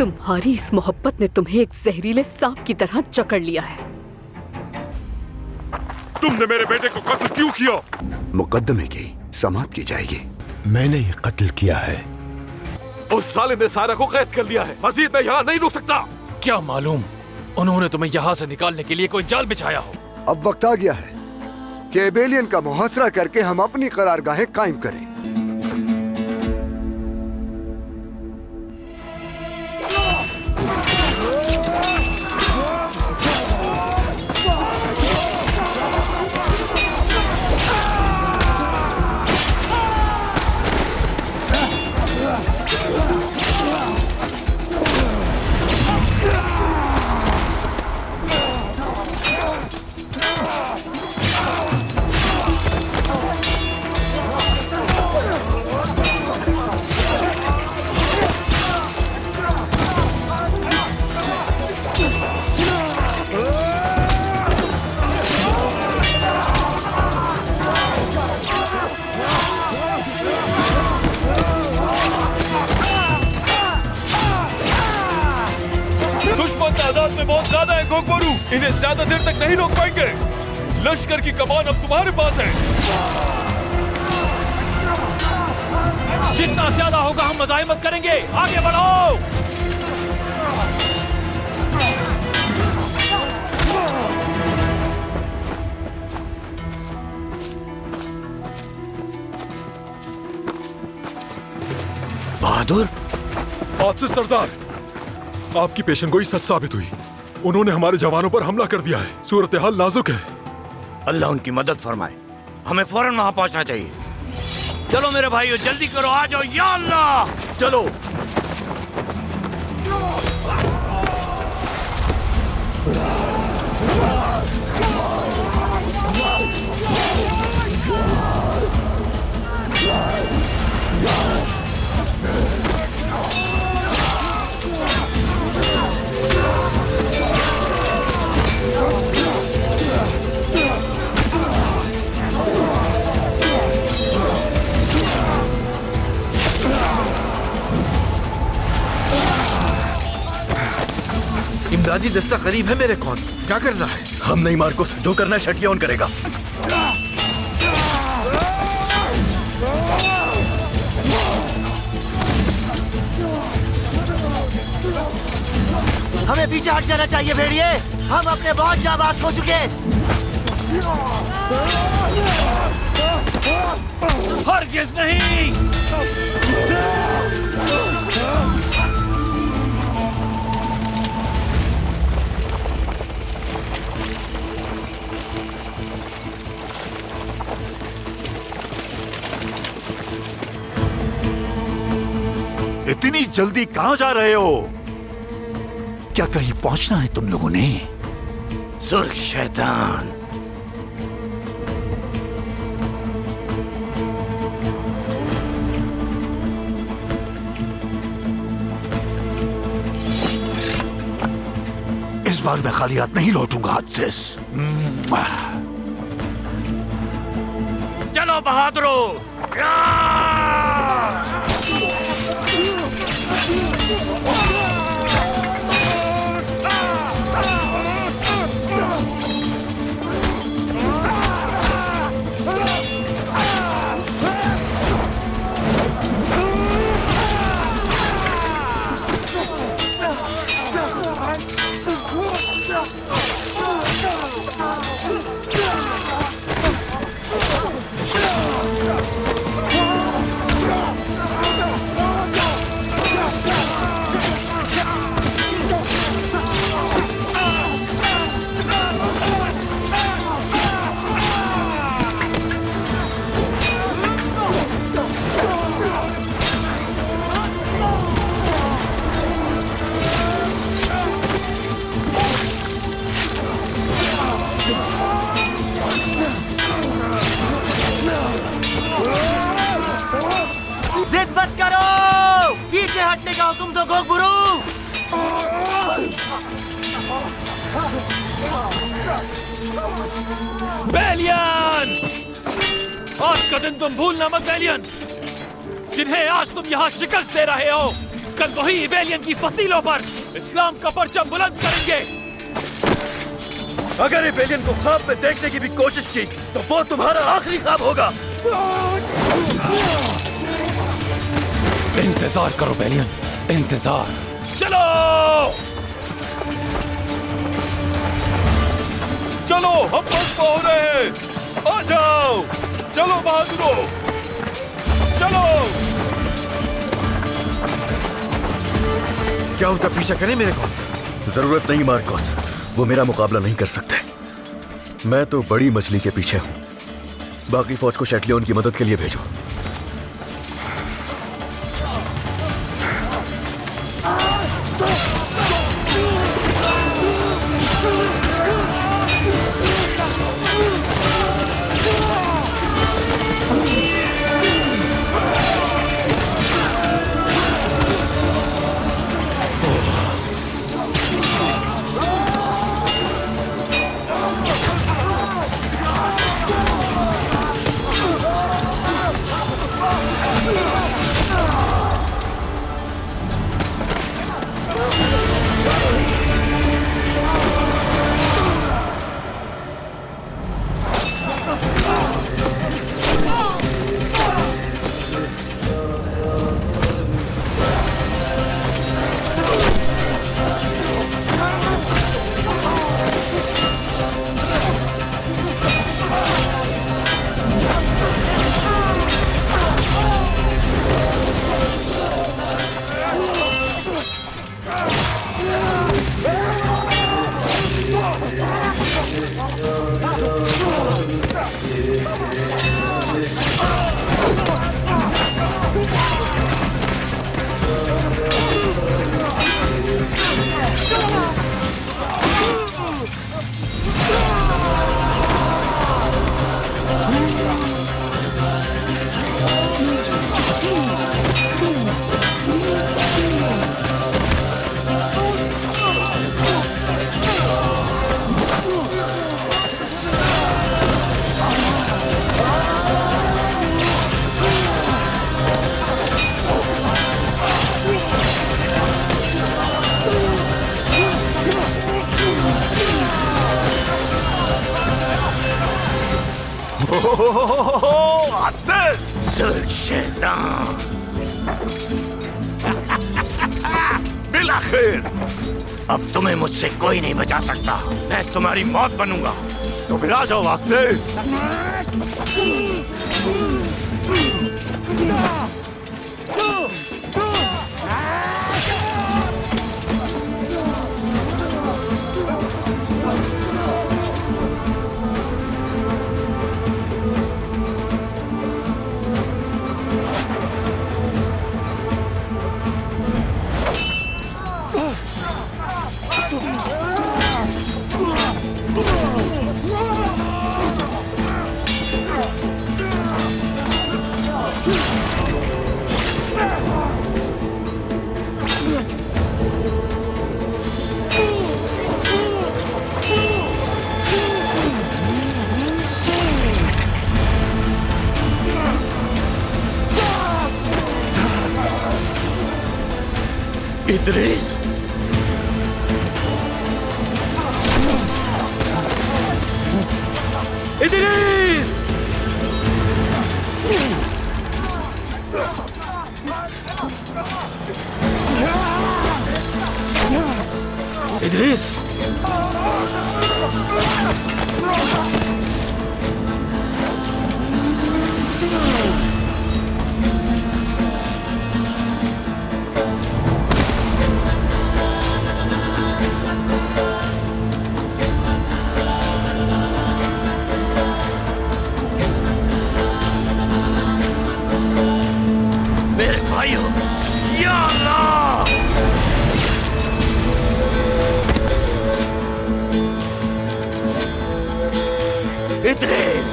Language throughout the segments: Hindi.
तुम्हारी इस मोहब्बत ने तुम्हें एक जहरीले सांप की तरह जकड़ लिया है। तुमने मेरे बेटे को कत्ल क्यों किया? मुकद्दमे की समाप्त की जाएगी। मैंने ये कत्ल किया है। उस साले ने सारा को कैद कर लिया है। मजीद मैं यहाँ नहीं रुक सकता। क्या मालूम उन्होंने तुम्हें यहाँ से निकालने के लिए कोई जाल बिछाया हो। अब वक्त आ गया है कि एबेलियन का मुहासरा करके हम अपनी करारगाहें कायम करें। बहुत ज्यादा है गोगबोरू, इन्हें ज्यादा देर तक नहीं रोक पाएंगे। लश्कर की कमान अब तुम्हारे पास है। जितना ज्यादा होगा हम मज़ाहिमत करेंगे। आगे बढ़ो। बहादुर। आज से सरदार, आपकी पेशेंगोई सच साबित हुई। उन्होंने हमारे जवानों पर हमला कर दिया है। सूरत हाल नाजुक है। अल्लाह उनकी मदद फरमाए। हमें फौरन वहां पहुंचना चाहिए। चलो मेरे भाइयों, जल्दी करो, आ जाओ। या अल्लाह, चलो। इमदादी दस्ता करीब है मेरे। कौन क्या करना है? हम नहीं मार्कोस, जो करना है शटकी ऑन करेगा। हमें पीछे हट जाना चाहिए भेड़िए। हम अपने बहुत जाबाज हो चुके। हरगिज़ नहीं। इतनी जल्दी कहां जा रहे हो? क्या कहीं पहुंचना है तुम लोगों ने? सुर्ख शैतान, इस बार मैं खाली हाथ नहीं लौटूंगा। हादसे चलो बहादुरों। हटने का हुक्म दो गोगबुरू। बेलियन! आज का दिन तुम भूलना मत बेलियन। जिन्हें आज तुम यहाँ शिकस्त दे रहे हो, कल वही इबेलियन की फसीलों पर इस्लाम का परचम बुलंद करेंगे। अगर इबेलियन को ख्वाब में देखने की भी कोशिश की तो वो तुम्हारा आखिरी ख्वाब होगा। इंतजार करो बेलियन, इंतजार। चलो चलो, हम पहुंच रहे हैं। आ जाओ, चलो बहादुरों, चलो। क्या उनका पीछा करें मेरे को? जरूरत नहीं मार्कोस, वो मेरा मुकाबला नहीं कर सकते। मैं तो बड़ी मछली के पीछे हूं। बाकी फौज को शेटलियन की मदद के लिए भेजो। बिलाखिर अब तुम्हें मुझसे कोई नहीं बचा सकता। मैं तुम्हारी मौत बनूंगा। तो फिर आ जाओ वास्ते। इद्रिस, इद्रिस! इद्रिस! मेरे भाइयों, या अल्लाह! इद्रिस!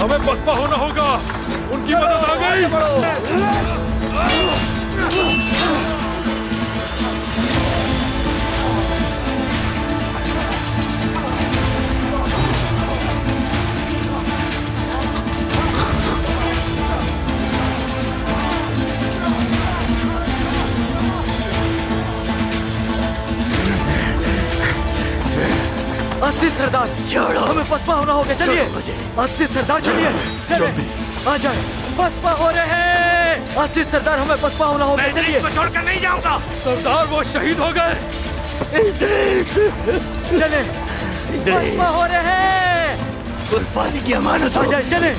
हमें पसपा होना होगा। उनकी मदद आ गई। सरदार छोड़ो हमें पसपा होना होगा, चलिए आज से सरदार चलिए, चलिए आ जाए, पसपा हो रहे हैं आज से सरदार, हमें पसपा होना होगा, चलिए। इसको छोड़कर नहीं जाऊंगा। सरदार वो शहीद हो गए। चले पसपा हो रहे हैं, कुर्बानी की अमानत आ जाए, चले।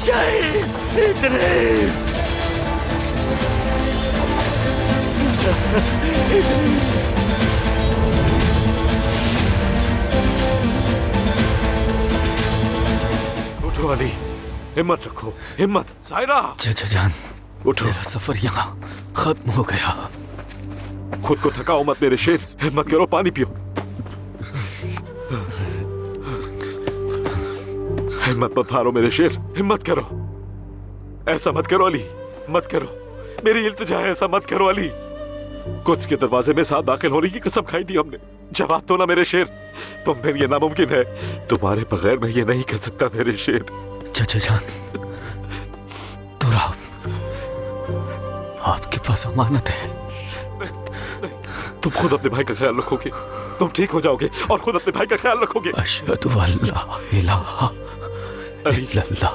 शहीद इद्रिस। उठो अली, हिम्मत रखो, हिम्मत। सायरा चाचा जान, उठो। मेरा सफर यहाँ खत्म हो गया। खुद को थकाओ मत मेरे शेर, हिम्मत करो, पानी पियो। हिम्मत मत हारो मेरे शेर, हिम्मत करो। ऐसा मत करो अली, मत करो, मेरी इल्तिजा है, ऐसा मत करो अली। कुछ के दरवाजे में साथ दाखिल होने की कसम खाई थी हमने। जवाब दो ना मेरे शेर, तुम में ये नामुमकिन है, तुम्हारे बगैर मैं ये नहीं कर सकता मेरे शेर। चाचा जान, तुराब आपके पास अमानत है। तुम खुद अपने भाई का ख्याल रखोगे, तुम ठीक हो जाओगे और खुद अपने भाई का ख्याल रखोगे। अशहदु अल्ला इलाहा इल्लल्लाह।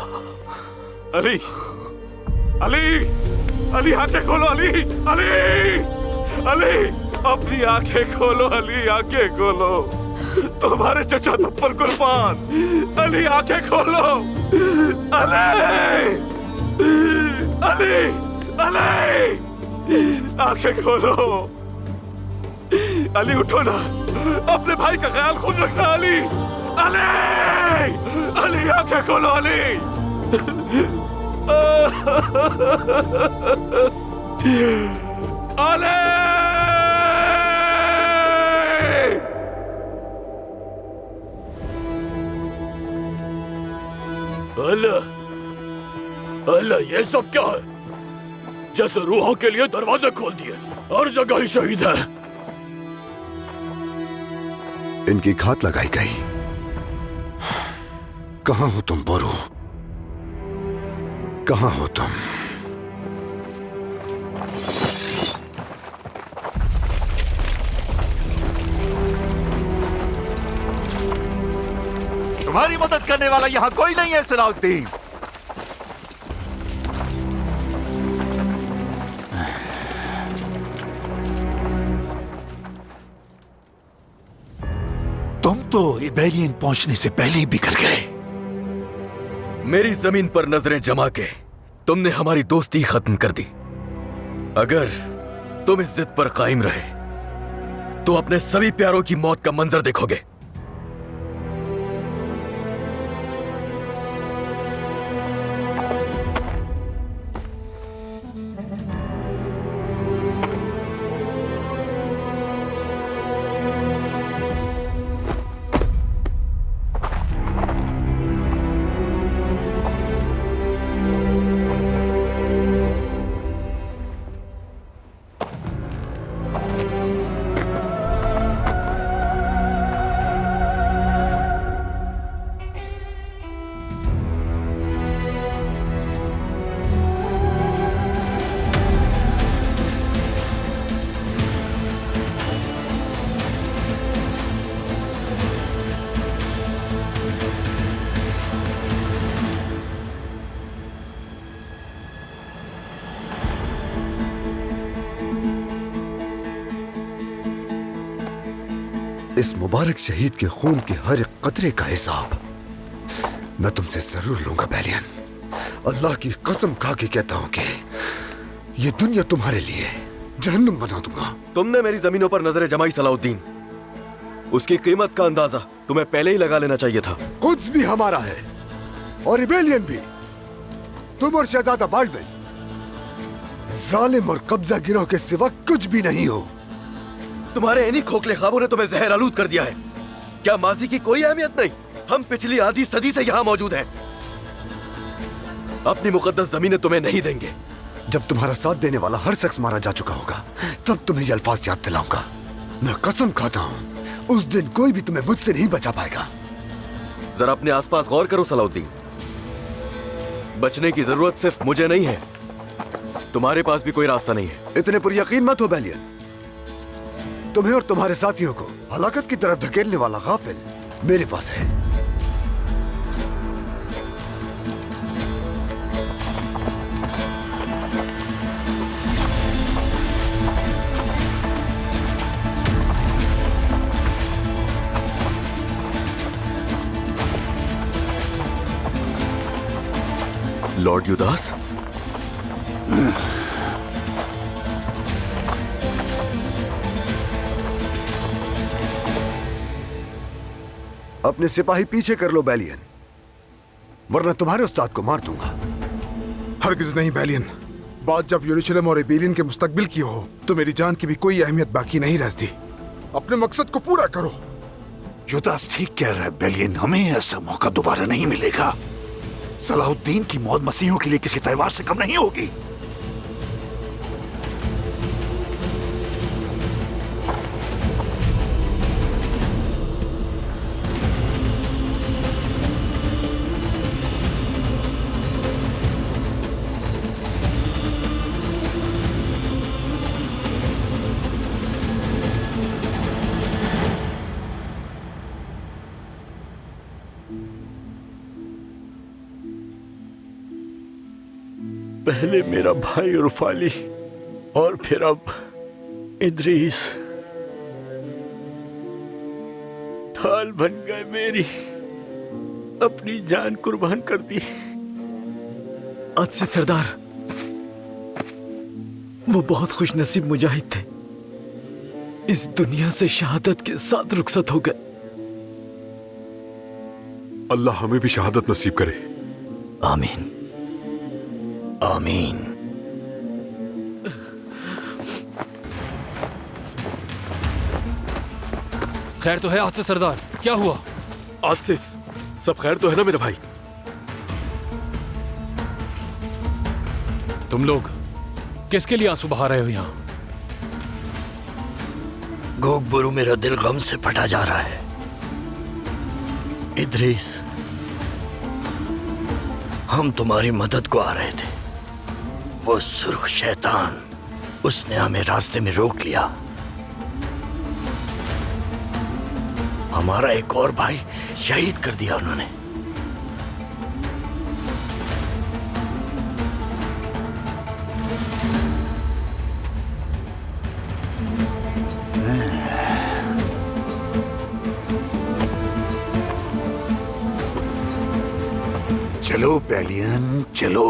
अली, अली, अली आंखें खोलो अली, अली, अली, अपनी आंखें खोलो अली, आंखें खोलो। तुम्हारे चचा तुम पर कुर्बान। अली आंखें खोलो, अली, अली, अली, आंखें खोलो। अली उठो ना, अपने भाई का ख्याल खुद रखना अली, अली, अली आंखें खोलो अली। अली, अल्लाह, अल्लाह, ये सब क्या है? जैसे रूहों के लिए दरवाजे खोल दिए, हर जगह ही शहीद है। इनकी घात लगाई गई। कहां हो तुम बोरो, कहां हो तुम? तुम्हारी मदद करने वाला यहाँ कोई नहीं है सलाउद्दीन। तुम तो इबेरियन पहुंचने से पहले ही बिखर गए। मेरी जमीन पर नजरें जमा के तुमने हमारी दोस्ती खत्म कर दी। अगर तुम इस जिद पर कायम रहे तो अपने सभी प्यारों की मौत का मंजर देखोगे। इस मुबारक शहीद के खून के हर एक कतरे का हिसाब मैं तुमसे जरूर लूंगा बैलियन। अल्लाह की कसम खा के कहता हूं कि ये दुनिया तुम्हारे लिए जहन्नुम बना दूंगा। तुमने मेरी जमीनों पर नजरें जमाई सलाउद्दीन, उसकी कीमत का अंदाजा तुम्हें पहले ही लगा लेना चाहिए था। कुछ भी हमारा है और रिबेलियन भी। तुम और शहजादा बाल्डविन जालिम और कब्जा गिरोह के सिवा कुछ भी नहीं हो। तुम्हारे इन्हीं खोखले ख्वाबों ने तुम्हें जहर आलूद कर दिया है। क्या माजी की कोई अहमियत नहीं? हम पिछली आधी सदी से यहाँ मौजूद हैं। अपनी मुकद्दस जमीनें तुम्हें नहीं देंगे। जब तुम्हारा साथ देने वाला हर शख्स मारा जा चुका होगा तब तुम्हें ये अल्फाज याद दिलाऊंगा। मैं कसम खाता हूँ उस दिन कोई भी तुम्हें मुझसे नहीं बचा पाएगा। जरा अपने आसपास गौर करो सलाउद्दीन। बचने की जरूरत सिर्फ मुझे नहीं है, तुम्हारे पास भी कोई रास्ता नहीं है। इतने पर यकीन मत हो बैलियन। तुम्हें और तुम्हारे साथियों को हलाकत की तरफ धकेलने वाला गाफिल मेरे पास है। लॉर्ड युदास, अपने सिपाही पीछे कर लो बैलियन, वरना तुम्हारे उस्ताद को मार दूंगा। हरगिज नहीं बैलियन। बात जब यरूशलेम और एबेलियन के मुस्तकबिल की हो तो मेरी जान की भी कोई अहमियत बाकी नहीं रहती। अपने मकसद को पूरा करो। युदास ठीक कह रहा है बैलियन, हमें ऐसा मौका दोबारा नहीं मिलेगा। सलाहुद्दीन की मौत मसीहों के लिए किसी त्योहार से कम नहीं होगी। पहले मेरा भाई रुफाली और फिर अब इद्रीस ढाल बन गए मेरी, अपनी जान कुर्बान कर दी। आज से सरदार, वो बहुत खुशनसीब मुजाहिद थे, इस दुनिया से शहादत के साथ रुखसत हो गए। अल्लाह हमें भी शहादत नसीब करे। आमीन आमीन। खैर तो है आज से सरदार, क्या हुआ? आज से सब खैर तो है ना मेरे भाई? तुम लोग किसके लिए आंसू बहा रहे हो यहाँ? गोगबुरु, मेरा दिल गम से फटा जा रहा है। इद्रीस, हम तुम्हारी मदद को आ रहे थे, वो सुर्ख शैतान, उसने हमें रास्ते में रोक लिया। हमारा एक और भाई शहीद कर दिया उन्होंने। चलो बैलियन चलो,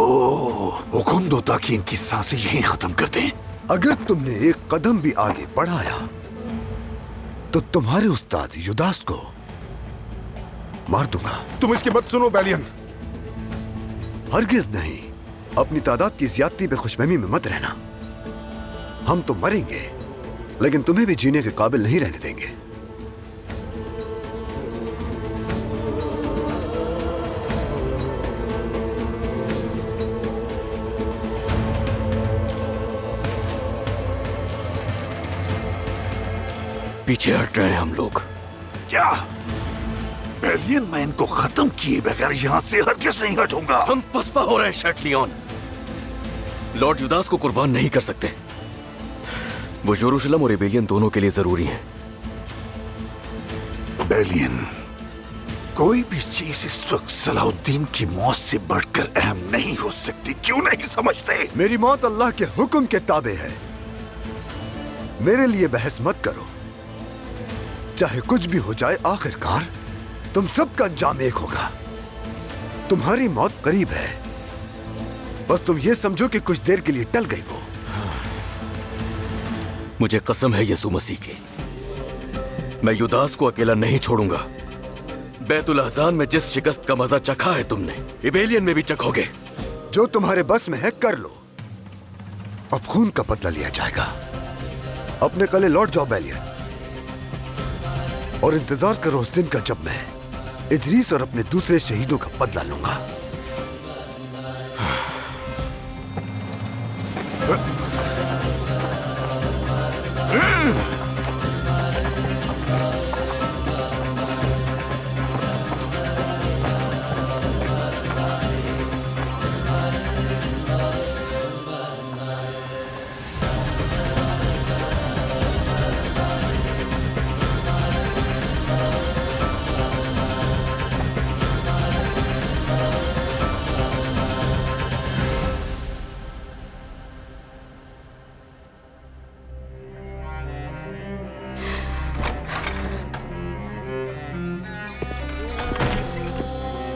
हुक्म दो ताकि इनकी सांसें यहीं खत्म कर दें। अगर तुमने एक कदम भी आगे बढ़ाया तो तुम्हारे उस्ताद युदास को मार दूंगा। तुम इसकी मत सुनो बैलियन। हरगिज नहीं। अपनी तादाद की ज्यादती पे खुशफहमी में मत रहना। हम तो मरेंगे, लेकिन तुम्हें भी जीने के काबिल नहीं रहने देंगे। पीछे हट रहे हैं हम लोग। क्या बैलियन, मैं इनको खत्म किए बगैर यहाँ से हरगिज नहीं हटूंगा। हम पसपा हो रहे हैं शर्ट लियोन। लॉर्ड युदास को कुर्बान नहीं कर सकते। वो यरूशलेम और एबेलियन दोनों के लिए जरूरी है। बैलियन, कोई भी चीज इस वक्त सलाहुद्दीन की मौत से बढ़कर अहम नहीं हो सकती। क्यों नहीं समझते? मेरी मौत अल्लाह के हुक्म के ताबे है। मेरे लिए बहस मत करो। चाहे कुछ भी हो जाए, आखिरकार तुम सबका अंजाम एक होगा। तुम्हारी मौत करीब है, बस तुम ये समझो कि कुछ देर के लिए टल गई हो। मुझे कसम है यीशु मसीह की, मैं युदास को अकेला नहीं छोड़ूंगा। बैतुल अहज़ान में जिस शिकस्त का मजा चखा है तुमने, एबेलियन में भी चखोगे। जो तुम्हारे बस में है कर लो। अब खून का बदला लिया जाएगा। अपने कले लौट जाओ बैलियन, और इंतजार करो उस दिन का जब मैं इद्रीस और अपने दूसरे शहीदों का बदला लूंगा।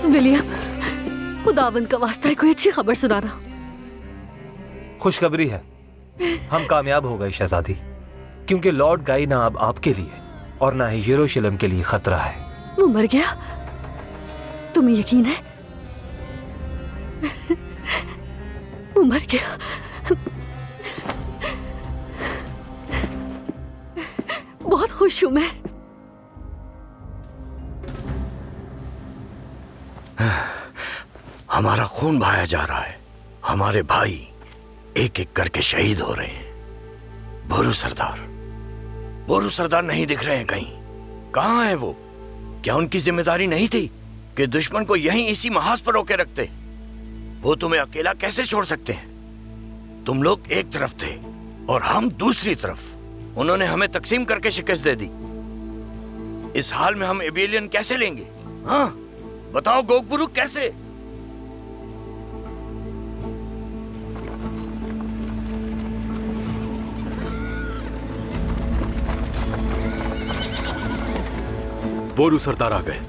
विलियम, खुदावंद का वास्ता है, कोई अच्छी खबर सुनाना। खुशखबरी है, हम कामयाब हो गए शहजादी, क्योंकि लॉर्ड गाई ना अब आपके लिए और ना ही यरूशलेम के लिए खतरा है। वो मर गया? तुम्हें यकीन है? वो मर गया? बहुत खुश हूं मैं। हमारा खून बहाया जा रहा है, हमारे भाई एक एक करके शहीद हो रहे हैं। बोरू सरदार नहीं दिख रहे हैं कहीं। कहां है वो? क्या उनकी जिम्मेदारी नहीं थी कि दुश्मन को यहीं इसी महाज पर रोके रखते? वो तुम्हें अकेला कैसे छोड़ सकते हैं? तुम लोग एक तरफ थे और हम दूसरी तरफ। उन्होंने हमें तकसीम करके शिकस्त दे दी। इस हाल में हम एबेलियन कैसे लेंगे? हाँ बताओ गोगबुरु, कैसे? बोरू सरदार आ गए।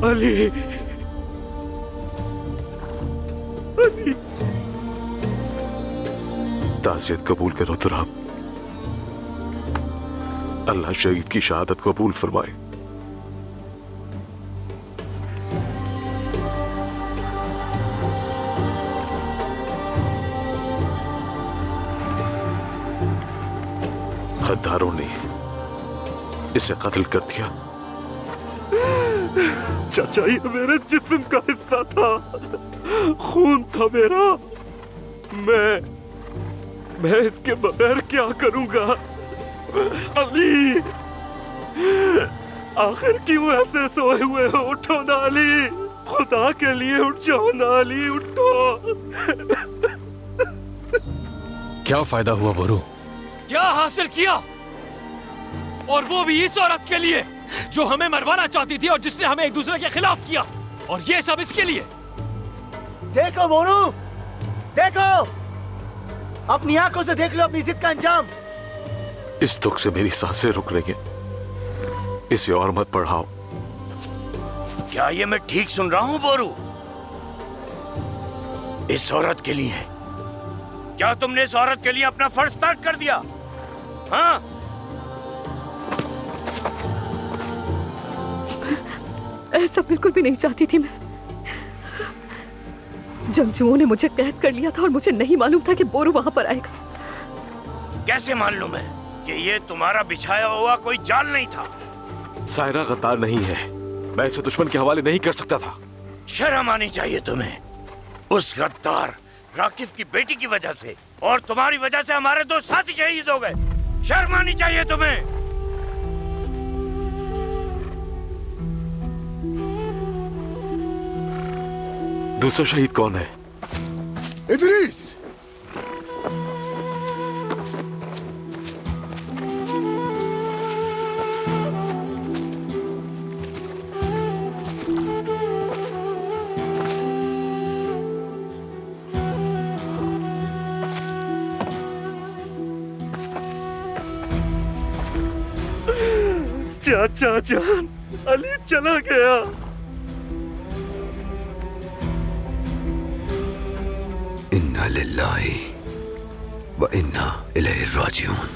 अली, अली, ताज़ियत कबूल करो तुराब। अल्लाह शहीद की शहादत कबूल फरमाए। गद्दारों ने इसे कत्ल कर दिया। चाचा, ये मेरे जिस्म का हिस्सा था, खून था मेरा। मैं इसके बगैर क्या करूंगा? अली, आखिर क्यों ऐसे सोए हुए हो? उठो ना अली, खुदा के लिए उठ जाओ ना अली, उठो। क्या फायदा हुआ बोरू? क्या हासिल किया? और वो भी इस औरत के लिए जो हमें मरवाना चाहती थी और जिसने हमें एक दूसरे के खिलाफ किया, और ये सब इसके लिए। देखो बोरू, देखो, अपनी आंखों से देख लो अपनी जिद का अंजाम। इस दुख से मेरी सांसें रुक रही हैं। इसे और मत बढ़ाओ। क्या ये मैं ठीक सुन रहा हूं बोरू? इस औरत के लिए है? क्या तुमने इस औरत के लिए अपना फर्ज तर्क कर दिया? हाँ? ऐसा बिल्कुल भी नहीं चाहती थी मैं। जंगजुओं ने मुझे कैद कर लिया था और मुझे नहीं मालूम था कि बोरू वहां पर आएगा। कैसे मालूम है कि ये तुम्हारा बिछाया हुआ कोई जाल नहीं था? सायरा गद्दार नहीं है, मैं इसे दुश्मन के हवाले नहीं कर सकता था। शर्म आनी चाहिए तुम्हें। उस गद्दार राकिब की बेटी की वजह से और तुम्हारी वजह से हमारे दो साथी शहीद हो गए। शर्म आनी चाहिए तुम्हें। दूसरा शहीद कौन है? इदरीस! चाचा जान, अली चला गया। इन्ना लिल्लाहि व इन्ना इलैहि राजिऊन।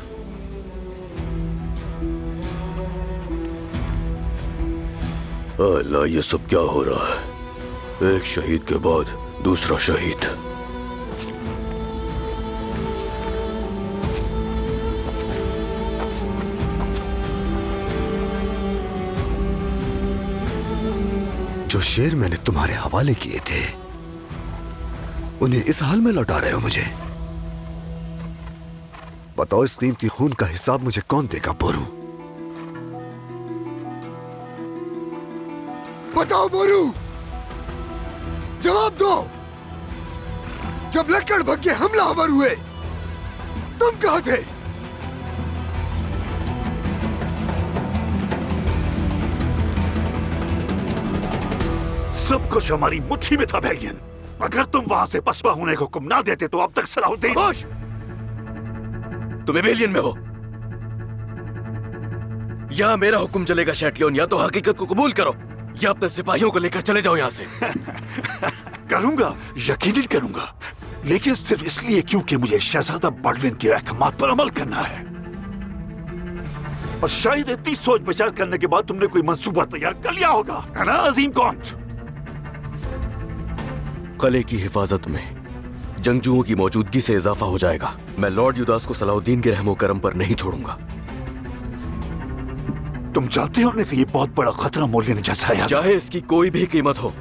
अल्लाह, ये सब क्या हो रहा है? एक शहीद के बाद दूसरा शहीद। जो शेर मैंने तुम्हारे हवाले किए थे, उन्हें इस हाल में लौटा रहे हो मुझे? बताओ, इस कीमती खून का हिसाब मुझे कौन देगा बोरू? बताओ बोरू, जवाब दो। जब लक्कड़ भग्गे हमलावर हुए, तुम कहां थे? सब कुछ हमारी मुट्ठी में था बैलियन। अगर तुम वहां से पसपा होने को हुक्म ना देते तो अब तक सलाहुद्दीन। खामोश! तुम एबेलियन में हो। या मेरा हुक्म चलेगा शैटलियन, या तो हकीकत को कबूल करो या अपने सिपाहियों को लेकर चले जाओ यहां से। करूंगा, यकीनन करूंगा, लेकिन सिर्फ इसलिए क्योंकि मुझे शहजादा बॉल्डविन के अहकामात पर अमल करना है। और शायद इतनी सोच विचार करने के बाद तुमने कोई मंसूबा तैयार कर लिया होगा, है ना अजीम कौंट? किले की हिफाजत में जंगजुओं की मौजूदगी से इजाफा हो जाएगा। मैं लॉर्ड युदास को सलाहुद्दीन के रहमो करम पर नहीं छोड़ूंगा। तुम जानते हो कि ये बहुत बड़ा खतरा मोल्ले ने जताया। चाहे इसकी कोई भी कीमत हो,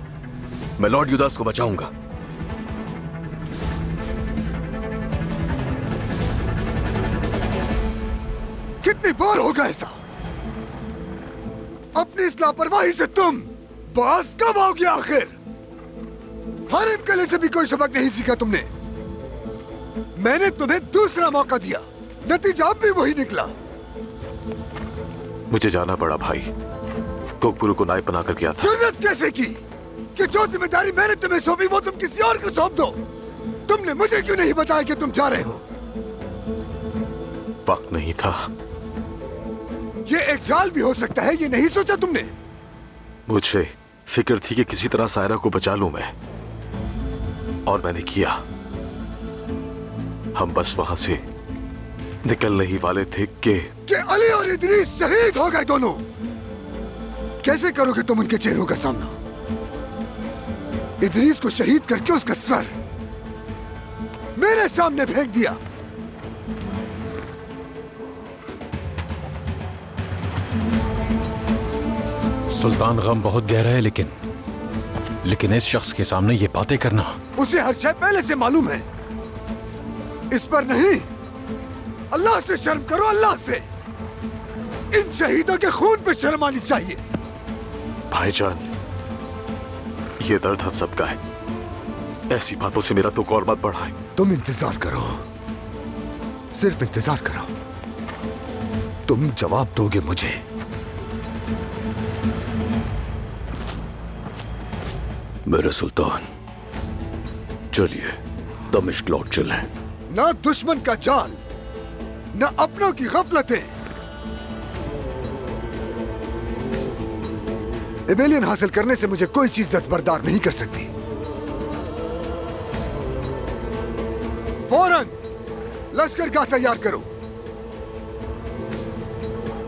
मैं लॉर्ड युदास को बचाऊंगा। कितनी बार होगा ऐसा? अपनी इस लापरवाही से तुम बाज कब आओगे आखिर? हर एक कले से भी कोई सबक नहीं सीखा तुमने। मैंने तुम्हें दूसरा मौका दिया, नतीजा अब भी वही निकला। मुझे जाना पड़ा भाई, कोकपुरू को नायब बनाकर किया था। जरूरत कैसे की कि जो जिम्मेदारी मैंने तुम्हें सौंपी वो तुम किसी और को सौंप दो? तुमने मुझे क्यों नहीं बताया कि तुम जा रहे हो? वक्त नहीं था। ये एक जाल भी हो सकता है, ये नहीं सोचा तुमने? मुझे फिक्र थी कि किसी तरह सायरा को बचा लूं मैं, और मैंने किया। हम बस वहां से निकलने ही वाले थे कि अली और इदरीस शहीद हो गए दोनों। कैसे करोगे तुम उनके चेहरों का सामना? इदरीस को शहीद करके उसका सर मेरे सामने फेंक दिया। सुल्तान, गम बहुत गहरा है, लेकिन इस शख्स के सामने ये बातें करना। उसे हर शय पहले से मालूम है, इस पर नहीं। अल्लाह से शर्म करो, अल्लाह से। इन शहीदों के खून पे शर्म आनी चाहिए। भाईजान, ये दर्द हम सबका है। ऐसी बातों से मेरा दुख और मत बढ़ाए। तुम इंतजार करो, सिर्फ इंतजार करो। तुम जवाब दोगे मुझे। मेरे सुल्तान, चलिए दमिश्क लौट चलें। ना दुश्मन का जाल, ना अपनों की गफलतें। एबेलियन हासिल करने से मुझे कोई चीज दस्तबरदार नहीं कर सकती। फौरन लश्करगाह तैयार करो।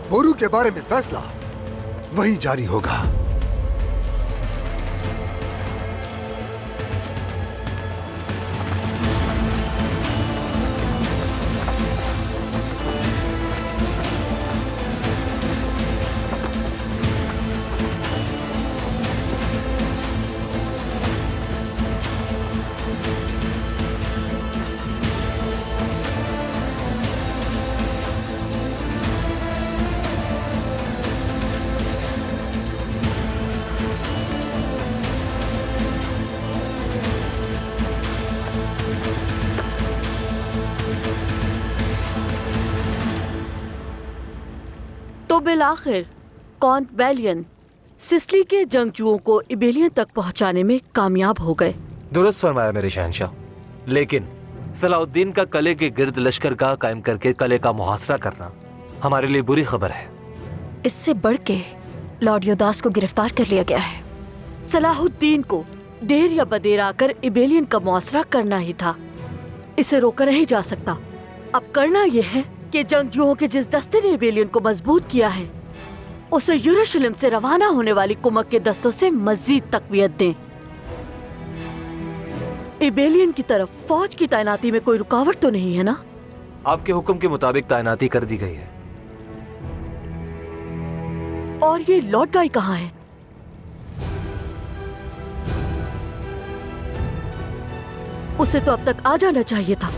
बोरू के बारे में फैसला वही जारी होगा। तो बिलाखिर कॉन्ट बैलियन सिसली के जंगजुओं को इबेलियन तक पहुंचाने में कामयाब हो गए। दुरुस्त फरमाया मेरे शहंशाह, लेकिन सलाहुद्दीन का किले के गिर्द लश्करगाह कायम करके किले का मुहासरा करना हमारे लिए बुरी खबर है। इससे बढ़ के लॉर्ड योदास को गिरफ्तार कर लिया गया है। सलाहुद्दीन को देर या बदेर आकर इबेलियन का मुआसरा करना ही था। इसे रोका नहीं जा सकता। अब करना यह है कि जंगजुओं के जिस दस्ते ने इबेलियन को मजबूत किया है उसे यरूशलेम से रवाना होने वाली कुमक के दस्तों से मजीद तकवियत दें। इबेलियन की तरफ फौज की तैनाती में कोई रुकावट तो नहीं है ना? आपके हुक्म के मुताबिक तैनाती कर दी गई है। और ये लॉर्ड गाई कहाँ है? उसे तो अब तक आ जाना चाहिए था।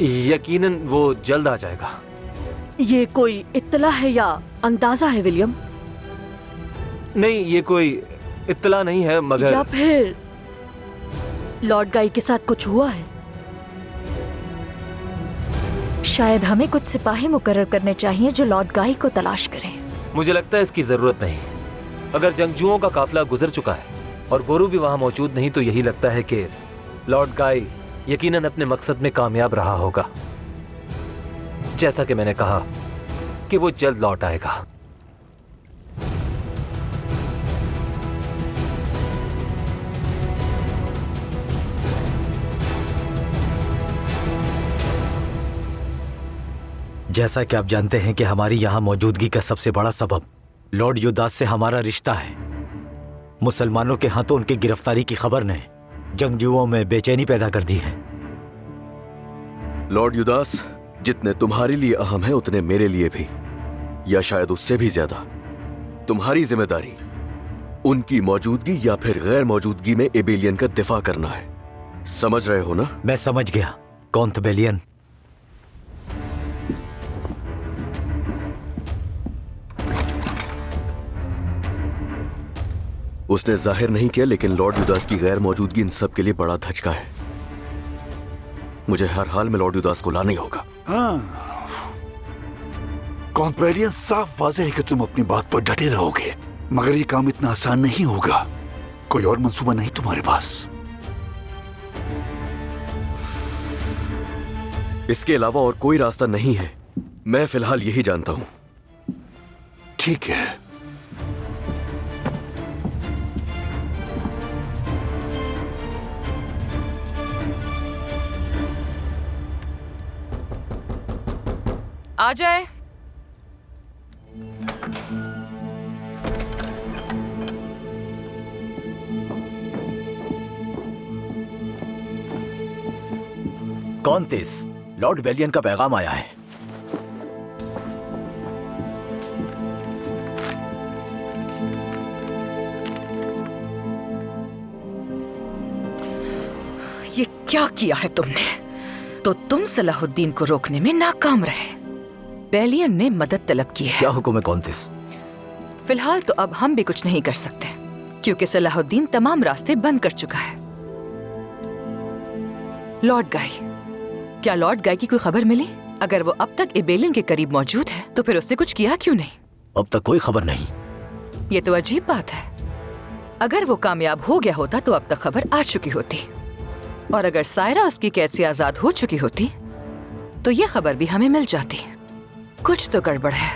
यकीनन वो जल्द आ जाएगा। ये कोई इत्तला है या अंदाजा है विलियम? नहीं, ये कोई इत्तला नहीं है, मगर या फिर लॉर्ड गाई के साथ कुछ हुआ है? शायद हमें कुछ सिपाही मुकर्रर करने चाहिए जो लॉर्ड गाई को तलाश करें। मुझे लगता है इसकी जरूरत नहीं। अगर जंगजुओं का काफिला गुजर चुका है और बोरू भी वहां मौजूद नहीं, तो यही लगता है कि लॉर्ड गाई यकीनन अपने मकसद में कामयाब रहा होगा। जैसा कि मैंने कहा कि वो जल्द लौट आएगा। जैसा कि आप जानते हैं कि हमारी यहाँ मौजूदगी का सबसे बड़ा सबब लॉर्ड युदास से हमारा रिश्ता है। मुसलमानों के हाथों उनकी गिरफ्तारी की खबर ने जंगजुओं में बेचैनी पैदा कर दी है। लॉर्ड युदास जितने तुम्हारे लिए अहम है उतने मेरे लिए भी, या शायद उससे भी ज्यादा। तुम्हारी जिम्मेदारी उनकी मौजूदगी या फिर गैर मौजूदगी में एबेलियन का दिफा करना है। समझ रहे हो ना? मैं समझ गया कौंत बेलियन। उसने जाहिर नहीं किया, लेकिन लॉर्ड युदास की गैर मौजूदगी इन सब के लिए बड़ा धचका है। मुझे हर हाल में लॉर्ड युदास को लाना ही होगा। कौंत बेलियन, साफ वाज़ेह है कि तुम अपनी बात पर डटे रहोगे, मगर ये काम इतना आसान नहीं होगा। कोई और मंसूबा नहीं तुम्हारे पास? इसके अलावा और कोई रास्ता नहीं है। मैं फिलहाल यही जानता हूं। ठीक है। आ जाए। कौंतिस, लॉर्ड बेलियन का पैगाम आया है। ये क्या किया है तुमने? तो तुम सलाहुद्दीन को रोकने में नाकाम रहे। बेलियन ने मदद तलब की है। क्या हुक्म है कौंतिस? फिलहाल तो अब हम भी कुछ नहीं कर सकते, क्योंकि सलाहुद्दीन तमाम रास्ते बंद कर चुका है। लॉर्ड गाई, क्या लॉर्ड गाई की कोई खबर मिली? अगर वो अब तक एबेलियन के करीब मौजूद है तो फिर उसने कुछ किया क्यों नहीं? अब तक कोई खबर नहीं। ये तो अजीब बात है। अगर वो कामयाब हो गया होता तो अब तक खबर आ चुकी होती, और अगर सायरा उसकी कैद से आजाद हो चुकी होती तो ये खबर भी हमें मिल जाती। कुछ तो गड़बड़ है।